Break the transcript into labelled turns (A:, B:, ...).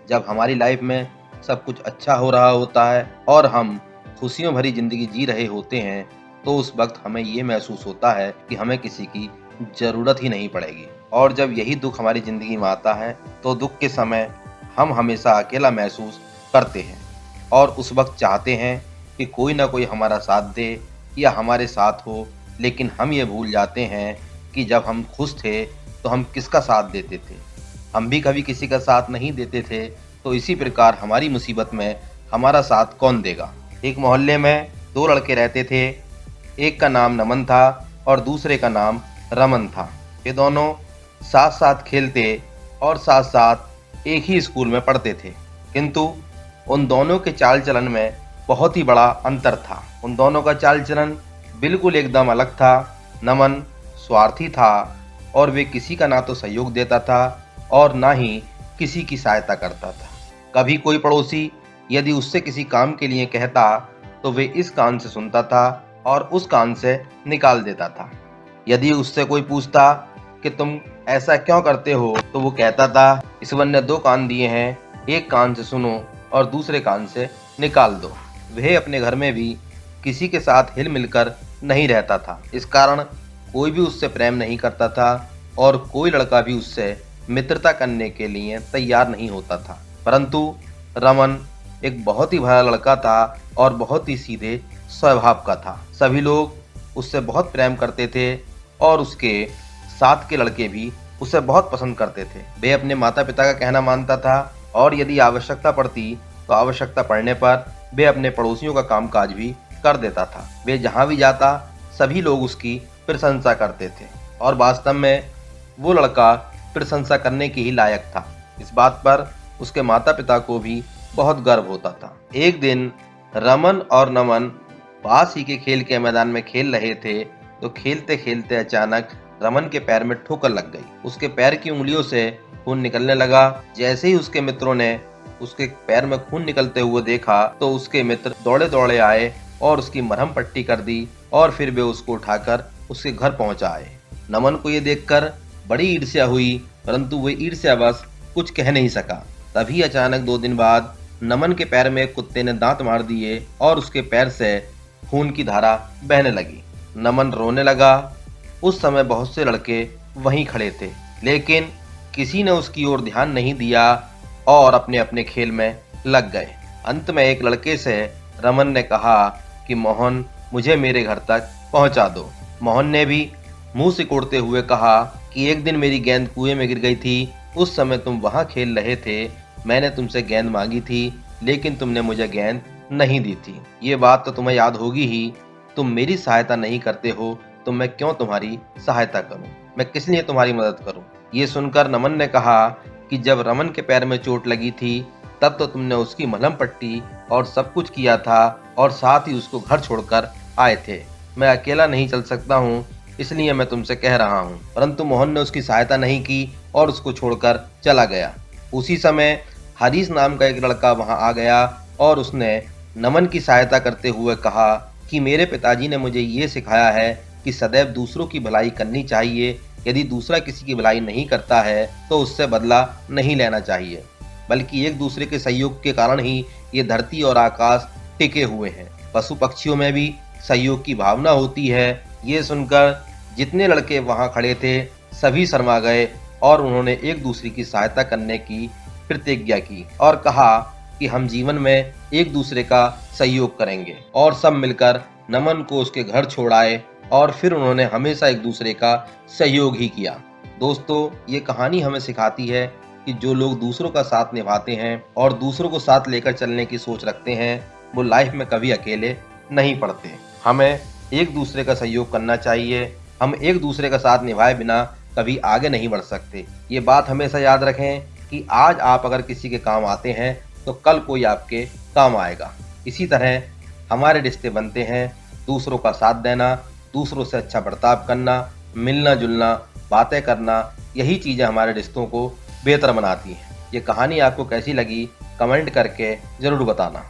A: जब हमारी लाइफ में सब कुछ अच्छा हो रहा होता है और हम खुशियों भरी ज़िंदगी जी रहे होते हैं, तो उस वक़्त हमें ये महसूस होता है कि हमें किसी की ज़रूरत ही नहीं पड़ेगी। और जब यही दुःख हमारी ज़िंदगी में आता है, तो दुःख के समय हम हमेशा अकेला महसूस करते हैं और उस वक़्त चाहते हैं कि कोई ना कोई हमारा साथ दे या हमारे साथ हो, लेकिन हम ये भूल जाते हैं कि जब हम खुश थे, तो हम किसका साथ देते थे। हम भी कभी किसी का साथ नहीं देते थे, तो इसी प्रकार हमारी मुसीबत में हमारा साथ कौन देगा। एक मोहल्ले में 2 लड़के रहते थे, एक का नाम नमन था और दूसरे का नाम रमन था। ये दोनों साथ-साथ खेलते और साथ-साथ एक ही स्कूल में पढ़ते थे, किंतु उन दोनों के चाल-चलन में बहुत ही बड़ा अंतर था। उन दोनों का चाल-चलन बिल्कुल एकदम अलग था। नमन स्वार्थी था और वे किसी का ना तो सहयोग देता था और ना ही किसी की सहायता करता था। कभी कोई पड़ोसी यदि उससे किसी काम के लिए कहता, तो वे इस कान से सुनता था और उस कान से निकाल देता था। यदि उससे कोई पूछता कि तुम ऐसा क्यों करते हो, तो वो कहता था, ईश्वर ने 2 कान दिए हैं, एक कान से सुनो और दूसरे कान से निकाल दो। वह अपने घर में भी किसी के साथ हिल मिलकर नहीं रहता था। इस कारण कोई भी उससे प्रेम नहीं करता था और कोई लड़का भी उससे मित्रता करने के लिए तैयार नहीं होता था। परंतु रमन एक बहुत ही भला लड़का था और बहुत ही सीधे स्वभाव का था। सभी लोग उससे बहुत प्रेम करते थे और उसके साथ के लड़के भी उसे बहुत पसंद करते थे। वे अपने माता पिता का कहना मानता था और यदि आवश्यकता पड़ती, तो आवश्यकता पड़ने पर वे अपने पड़ोसियों का कामकाज भी कर देता था। वे जहाँ भी जाता, सभी लोग उसकी प्रशंसा करते थे और वास्तव में वो लड़का प्रशंसा करने के ही लायक था। इस बात पर उसके माता पिता को भी बहुत गर्व होता था। एक दिन रमन और नमन पास ही के खेल के मैदान में खेल रहे थे, तो खेलते खेलते अचानक रमन के पैर में ठोकर लग गई। उसके पैर की उंगलियों से खून निकलने लगा। जैसे ही उसके मित्रों ने उसके पैर में खून निकलते हुए देखा, तो उसके मित्र दौड़े दौड़े आए और उसकी मरहम पट्टी कर दी और फिर वे उसको उठाकर उसके घर पहुंचाए। नमन को ये देखकर बड़ी ईर्ष्या हुई, परंतु वह ईर्ष्यावश कुछ कह नहीं सका। तभी अचानक 2 दिन बाद नमन के पैर में एक कुत्ते ने दांत मार दिए और उसके पैर से खून की धारा बहने लगी। नमन रोने लगा। उस समय बहुत से लड़के वहीं खड़े थे, लेकिन किसी ने उसकी ओर ध्यान नहीं दिया और अपने अपने खेल में लग गए। अंत में एक लड़के से रमन ने कहा कि मोहन, मुझे मेरे घर तक पहुंचा दो। मोहन ने भी मुंह सिकोड़ते हुए कहा कि एक दिन मेरी गेंद कुएं में गिर गई थी, उस समय तुम वहां खेल रहे थे, मैंने तुमसे गेंद मांगी थी, लेकिन तुमने मुझे गेंद नहीं दी थी। ये बात तो तुम्हें याद होगी ही। तुम मेरी सहायता नहीं करते हो, तो मैं क्यों तुम्हारी सहायता करूं? मैं किस लिए तुम्हारी मदद करूं? ये सुनकर नमन ने कहा कि जब रमन के पैर में चोट लगी थी, तब तो तुमने उसकी मलहम पट्टी और सब कुछ किया था और साथ ही उसको घर छोड़कर आए थे। मैं अकेला नहीं चल सकता हूँ, इसलिए मैं तुमसे कह रहा हूँ। परंतु मोहन ने उसकी सहायता नहीं की और उसको छोड़कर चला गया। उसी समय हरीश नाम का एक लड़का वहां आ गया और उसने नमन की सहायता करते हुए कहा कि मेरे पिताजी ने मुझे ये सिखाया है कि सदैव दूसरों की भलाई करनी चाहिए। यदि दूसरा किसी की भलाई नहीं करता है, तो उससे बदला नहीं लेना चाहिए, बल्कि एक दूसरे के सहयोग के कारण ही ये धरती और आकाश टिके हुए हैं। पशु पक्षियों में भी सहयोग की भावना होती है। ये सुनकर जितने लड़के वहां खड़े थे, सभी शर्मा गए और उन्होंने एक दूसरे की सहायता करने की प्रतिज्ञा की और कहा कि हम जीवन में एक दूसरे का सहयोग करेंगे। और सब मिलकर नमन को उसके घर छोड़ आए और फिर उन्होंने हमेशा एक दूसरे का सहयोग ही किया। दोस्तों, ये कहानी हमें सिखाती है कि जो लोग दूसरों का साथ निभाते हैं और दूसरों को साथ लेकर चलने की सोच रखते हैं, वो लाइफ में कभी अकेले नहीं पड़ते। हमें एक दूसरे का सहयोग करना चाहिए। हम एक दूसरे का साथ निभाए बिना कभी आगे नहीं बढ़ सकते। ये बात हमेशा याद रखें कि आज आप अगर किसी के काम आते हैं, तो कल कोई आपके काम आएगा। इसी तरह हमारे रिश्ते बनते हैं, दूसरों का साथ देना, दूसरों से अच्छा बर्ताव करना, मिलना जुलना, बातें करना, यही चीज़ें हमारे रिश्तों को बेहतर बनाती हैं। ये कहानी आपको कैसी लगी, कमेंट करके ज़रूर बताना।